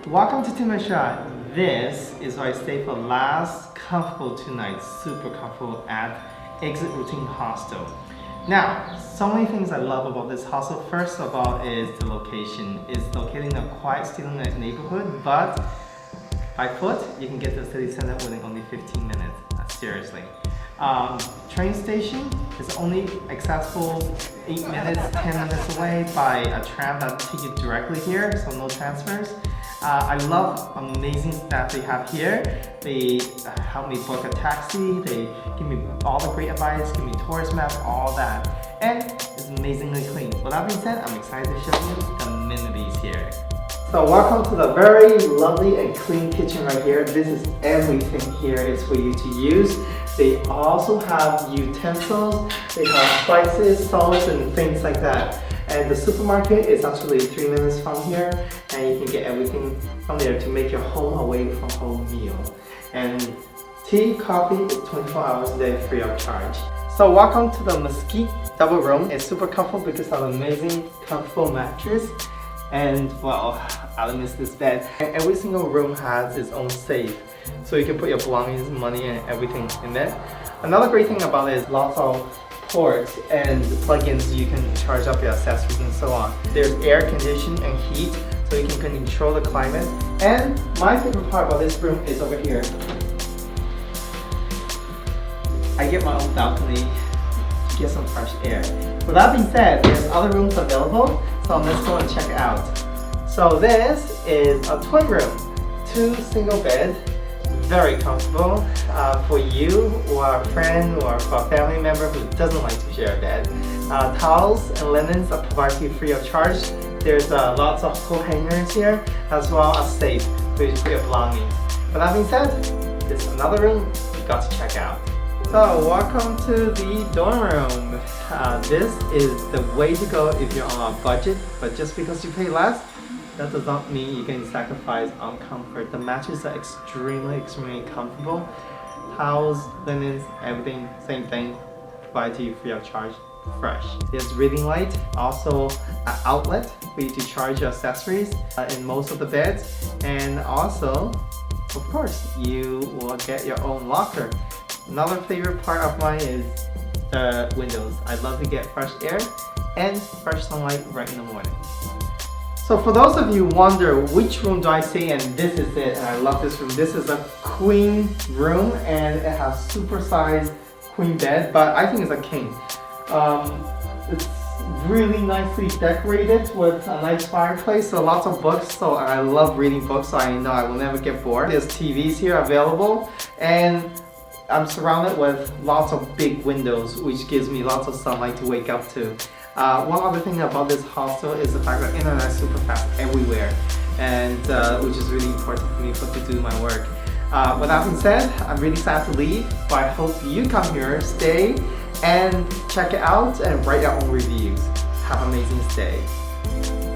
Welcome to Timisoara. This is where I stay for last comfortable 2 nights, super comfortable at Exit Routine Hostel. Now, so many things I love about this hostel. First of all is the location. It's located in a quiet student neighborhood, but by foot, you can get to the city center within only 15 minutes. Seriously. Train station is only accessible 8 minutes, 10 minutes away by a tram that takes you directly here, so no transfers. I love amazing staff they have here. They help me book a taxi, they give me all the great advice, give me tourist maps, all that. And it's amazingly clean. With that being said, I'm excited to show you the amenities here. So welcome to the very lovely and clean kitchen right here. This is everything here is for you to use. They also have utensils, they have spices, salts and things like that. And the supermarket is actually 3 minutes from here, and you can get everything from there to make your home away from home meal. And tea, coffee is 24 hours a day free of charge. So welcome to the Mesquite double room. It's super comfortable because of an amazing comfortable mattress. And well, I miss this bed. And every single room has its own safe, so you can put your belongings, money, and everything in there. Another great thing about it is lots of ports and plugins you can charge up your accessories and so on. There's air conditioning and heat, so you can control the climate. And my favorite part about this room is over here. I get my own balcony to get some fresh air. With that being said, there's other rooms available, so let's go and check it out. So this is a twin room, 2 single beds, very comfortable for you or a friend or for a family member who doesn't like to share a bed. Towels and linens are provided to you free of charge. There's lots of coat hangers here, as well as safe where you put your belongings. With that being said, this is another room you got to check out. So welcome to the dorm room. This is the way to go if you're on a budget, but just because you pay less, that does not mean you can sacrifice on comfort. The mattresses are extremely comfortable. Towels, linens, everything, same thing, provided to you free of charge, fresh. There's reading light, also an outlet for you to charge your accessories in most of the beds. And also, of course, you will get your own locker. Another favorite part of mine is the windows. I love to get fresh air and fresh sunlight right in the morning. So for those of you who wonder which room do I stay in, this is it, and I love this room. This is a queen room and it has super sized queen bed, but I think it's a king. It's really nicely decorated with a nice fireplace, so lots of books, so I love reading books, so I know I will never get bored. There's TVs here available, and I'm surrounded with lots of big windows, which gives me lots of sunlight to wake up to. One other thing about this hostel is the fact that internet is super fast everywhere, and which is really important for me to do my work. With that being said, I'm really sad to leave, but I hope you come here, stay, and check it out and write your own reviews. Have an amazing stay.